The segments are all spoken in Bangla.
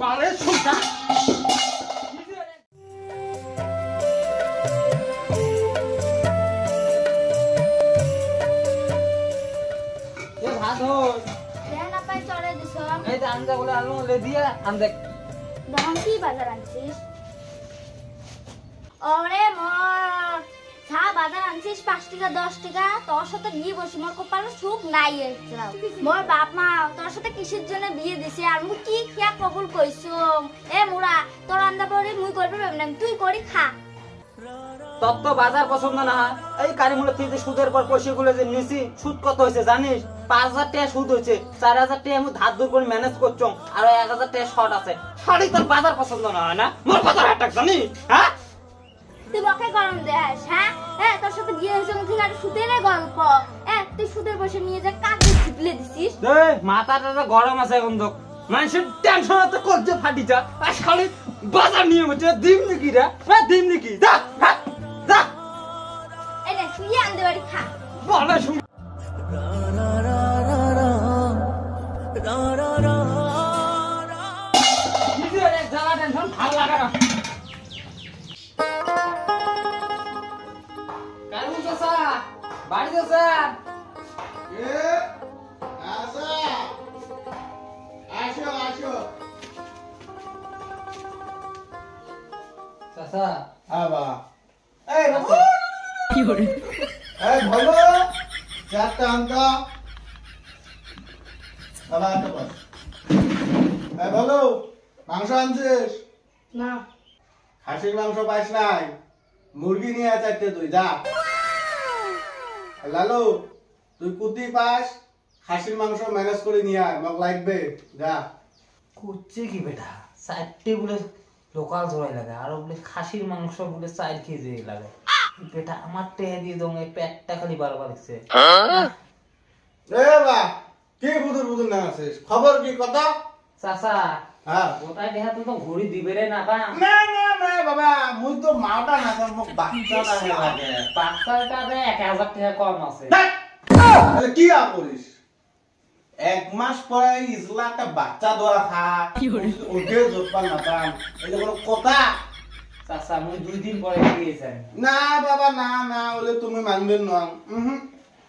বালে সুতা এ ভালো দেন আপনি চলে দিছ এই যে আন্দা বলে আলু লে দিয়া আন্দা দাম কি বাজার আনছিস ওরে মোর চা বাজার আনছিস 5 টাকা 10 টাকা তোর সাথে বিয়ে বসি মোর কপালে সুখ নাই এছাড়া মোর বাপ মা তোর সাথে কিসের জন্য বিয়ে দিছে আর মুই কি কিয়া কবুল কইছম এ মুরা তোর আন্দা পরে মুই করবে না তুই করি খা তত বাজার পছন্দ না হয় এই কারিমুলের থেকে সুদের পর পয়সাগুলো যে নিছি সুদ কত হয়েছে জানিস 5000 টাকা সুদ হয়েছে 4000 টাকা আমি ধার দূর করে ম্যানেজ করছো আর 1000 টাকা শর্ট আছে শাড়ি তোর বাজার পছন্দ না হয় না মোর বাজার হাট জানিস হ্যাঁ তুই বকে গরম দেস হ্যাঁ তোর সাথে বিয়ে হয়েছে মুখে আর সুদের গল্প তুই সুদের পয়সা নিয়ে যা কাঁদে ছিপলে দিছিস মাথাটা গরম আছে এখন তো মানুষের টেনশন তো করছে ফাটি যা আর শাড়ি বাজার নিয়ে মতো দিম নাকি রে দিম নাকি যা যা এই নে তুই আন্দে বাড়ি খা বলে শুন ভালো লাগে না কারু চাচা বাড়িতে স্যার চাচা আবা এই বাবা কি করে এই ভালো চারটা আনতা বাবা একটা বস এই ভালো মাংস আনছিস না খাসির মাংস পাইস নাই মুরগি নিয়ে চাইতে তুই যা লালু তুই কুতি পাস খাসির মাংস ম্যানেজ করে নিয়ে আয় মোক লাগবে যা করছে কি বেটা 4টে বলে লোকাল জড়াই লাগে আর বলে খাসির মাংস বলে 4 কেজি লাগে বেটা আমার টেহা দিয়ে দং এই পেটটা খালি বারবার দিচ্ছে এ বা কি বুদুর বুদুর না আছিস খবর কি কথা চাচা হ্যাঁ ওটা দেহা তো ঘুরি দিবে রে না বা না না না বাবা মুই তো মাওটা না কর মোক বাচ্চাটা লাগে বাচ্চাটা রে 1000 টাকা কম আছে তাহলে কি আ করিস এক মাস পরে ইসলা একটা বাচ্চা দোয়া খা ওকে জোপান না পান এটা কোনো কথা চাচা মুই 2 দিন পরে দিয়েছেন না বাবা না না বলে তুমি মানবে না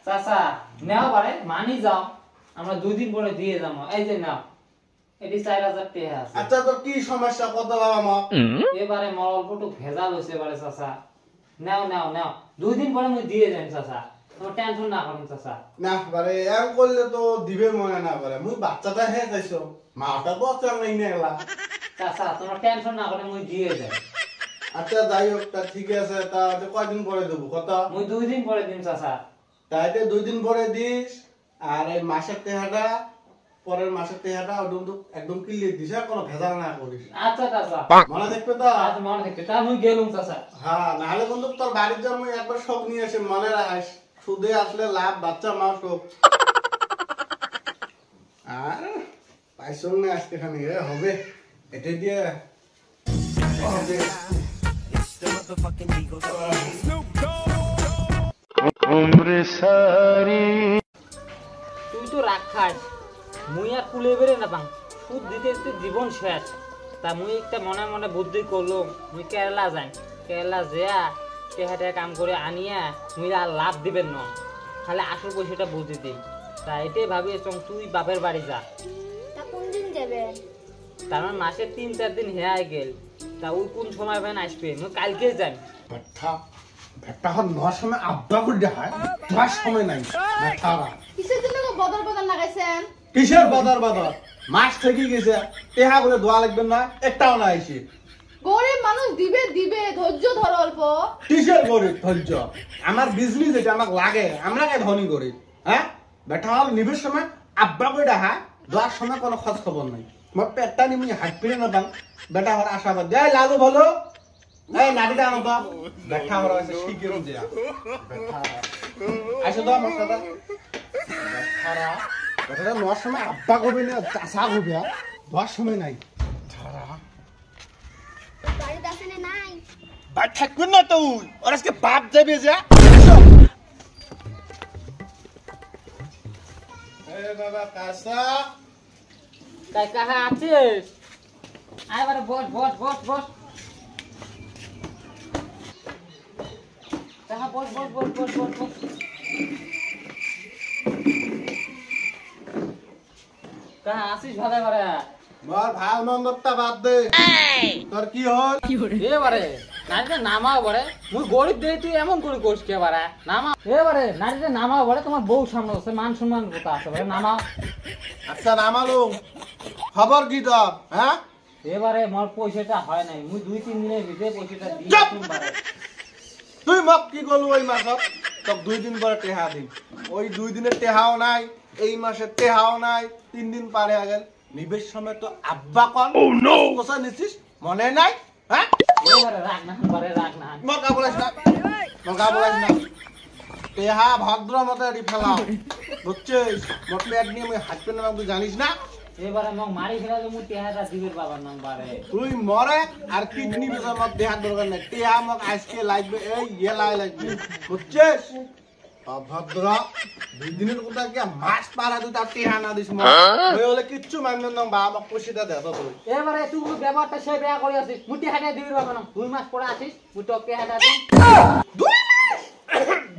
চাচা নাও পারে মানি যাও আমরা 2 দিন পরে দিয়ে যাবো এই যে নাও এটি 4000 টাকা আছে আচ্ছা তোর কি সমস্যা কত বাবা মা এবারে মোর অল্পটু ভেজাল হইছে এবারে চাচা নাও নাও নাও 2 দিন পরে মুই দিয়ে যাই চাচা তো টেনশন না করুন চাচা না বারে এম করলে তো দিবে মনে না পারে মুই বাচ্চাটা হে চাইছো মাটা তো অচল নাই না এলা চাচা তোমার টেনশন না করে মুই দিয়ে যাই আচ্ছা যাই হোক তা ঠিক আছে তা কয়দিন পরে দেবো কত মুই 2 দিন পরে দিন চাচা তাইতে 2 দিন পরে দিস আর এই মাসের টেহাটা পরের মাসের টেহাটা একদম ক্লিয়ার দিস আর কোনো ভেজাল না করিস আচ্ছা চাচা মনে দেখবে তো আজ মনে দেখতে তা মুই গেলুম চাচা হ্যাঁ নাহলে কিন্তু তোর বাড়ির যা মুই একবার সব নিয়ে আসে মনে রাখিস সুদে আসলে লাভ বাচ্চা মা সব আর পাইছো না আজকে খানি হবে এটা দিয়ে হবে তুই তো রাখাস মুই আর কুলে বেরে না পাং সুদ দিতে দিতে জীবন শেষ তা মুই একটা মনে মনে বুদ্ধি করলো মুই কেরালা যাই কেরালা যেয়া টেহাটা কাম করে আনিয়া মুই আর লাভ দিবেন না খালি আসল পয়সাটা বুঝে দিই তা এটাই ভাবি তুই বাপের বাড়ি যা তা কোন দিন যাবে তার মানে মাসে 3-4 দিন হেয়াই গেল তা ওই কোন সময় বেন আসবে মুই কালকে যাই ভেট্টা ভেট্টা হল নয় সময় আব্বা করে দেখায় তোমার সময় নাই ভেট্টারা কিসের জন্য বদল বদল লাগাইছেন কিসের বাজার বাজার মাস থেকে গেছে টেহা করে দোয়া লাগবে না একটাও না আইসি গরিব মানুষ দিবে দিবে ধৈর্য ধর অল্প কিসের গরিব ধৈর্য আমার বিজনেস এটা আমাকে লাগে আমরা কে ধনী করি হ্যাঁ বেটা হল নিবের সময় আব্বা করে দেখা দোয়ার সময় কোনো খোঁজ খবর নাই মোর পেটটা নিমি হাত পিড়ে না দাম বেটা হর আশাবাদ যাই লালু ভালো এই নাড়িটা আনো তো বেটা হর আছে শিখিরম যে বেটা আইসো তো আমার সাথে বেটারা বেটারা নোয়ার সময় আব্বা করবে না চাষা করবে দোয়ার সময় নাই বাড়িতে আসে নাই বাড়ি থাকবেন না তুই ওর আজকে বাপ যাবে যা বাবা কাসা তাই কাহা আছিস আয় বারে বস বস বস বস দেখা বস বস বস বস বস বস কাহা আসিস ভালো বারে মোর ভাল মন্দটা বাদ দে তোর কি হল এবারে নারীটা নামাও বারে মুই গরিব দেই তুই এমন করে কোস কে বারে নামা এবারে নারীটা নামাও বারে তোমার বউ সামনে আছে মান সম্মান কথা আছে বারে নামাও আচ্ছা নামালু খবর কি তোর হ্যাঁ এবারে মোর পয়সাটা হয় নাই মুই 2-3 দিনের ভিতরে পয়সাটা দিই চুপ! তোমারে তুই মোক কি করলু ওই মাসত তোক 2 দিন পরে টেহা দিম ওই 2 দিনের টেহাও নাই এই মাসে টেহাও নাই 3 দিন পারে আগেল নিবেশ সময় তো আব্বা কন কোসা নিছিস মনে নাই হ্যাঁ এবারে রাখ না বারে রাখ না মকা বলাস না টেহা ভদ্র মতে রি ফেলাও বুঝছিস মতলে এক নিয়ে হাঁটতে না তুই জানিস না এবারে মগ মারি ফেলালে মুই টেহাটা দিবের বাবার নাম বারে তুই মরে আর কিডনি বেচার মত দেহার দরকার নাই টেহা মক আজকে লাগবে এই লাই লাগবে বুঝছিস অভদ্র 2 দিনের কথা কি মাস পারা তুই তার টেহা না দিস মক ওই হলে কিচ্ছু মানবে না বা মক পয়সাটা দে তো তুই এবারে তুই ব্যবহারটা সে বেয়া করে আসিস মুই টেহাটা দিবের বাবার নাম 2 মাস পরে আসিস মুই তোকে টেহাটা দিই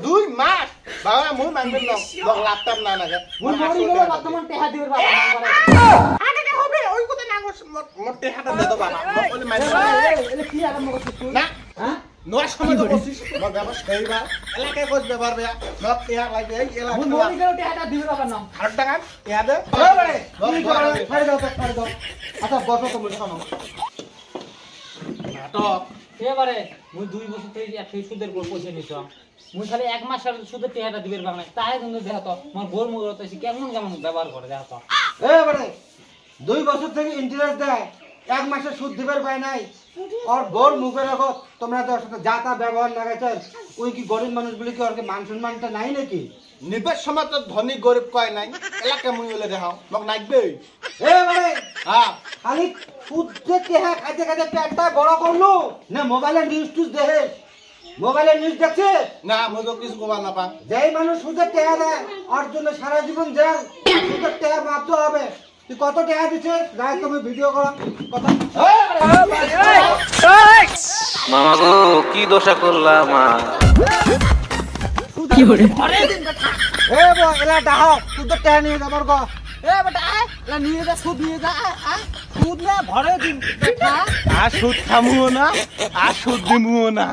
2 মাস বাবা মুই মানবে না মক লাপটপ না লাগে মুই মরি গেলে বর্তমান টেহা দিবের বাবার নাম বারে আগে হবে ওই কথা না মক টেহাটা দে তো বাবা মক বলে মানবে এলে কি আরম্ভ করছিস তুই না হ্যাঁ নয় সময় তো বসিস মোর ব্যবস্থা এইবা এলাকায় কোচ ব্যবহার বেয়া মক টেহা লাগবে এই মুই এলাকা মরি গেলে টেহাটা দিবের বাবার নাম আর টাকা টেহা দে ছাড়ি দাও আচ্ছা বসো তুমি শোনো নাটক এবারে মুই 2 বছর থেকে একই সুদের উপর পয়সা নিছাম মুই খালি 1 মাস আর সুদের টেহাটা দিবের বাবা নাই তাই কিন্তু দেখা তো মোর গোল মুগর তো কেমন কেমন ব্যবহার করে দেখা তো এবারে 2 বছর থেকে ইন্টারেস্ট দেয় 1 মাসে সুদ দিবার পায় নাই আর বোর মুখে রাখো তোমরা তো সাথে যা তা ব্যবহার লাগাইছ ওই কি গরিব মানুষগুলি কি ওর মান সম্মানটা নাই নাকি নিবেশ সময় তো ধনী গরিব কয় নাই এলাকা মুই হলে দেখাও মক নাকবে এবারে হ্যাঁ খালি সুদ যে হ্যাঁ খাইতে খাইতে পেটটা বড় করলো না মোবাইলে নিউজ টুজ দেখে মোবাইলে নিউজ দেখছে না মুই তো কিছু কবা না পা যেই মানুষ সুদের টেহা দেয় ওর জন্য সারা জীবন জেল সুদের টেহা মাপতে হবে তুই কত টেহা দিছিস রায় তুমি ভিডিও করা কথা মামা গো কি দশা করলাম এ বো এলা ডাহ সুদের টেহা নিয়ে যাবার গো এ বেটা লা নিয়ে যা সুদ নিয়ে যা সুদ না ভরে দিন বেটা আর সুদ খামুও না আর সুদ দিমুও না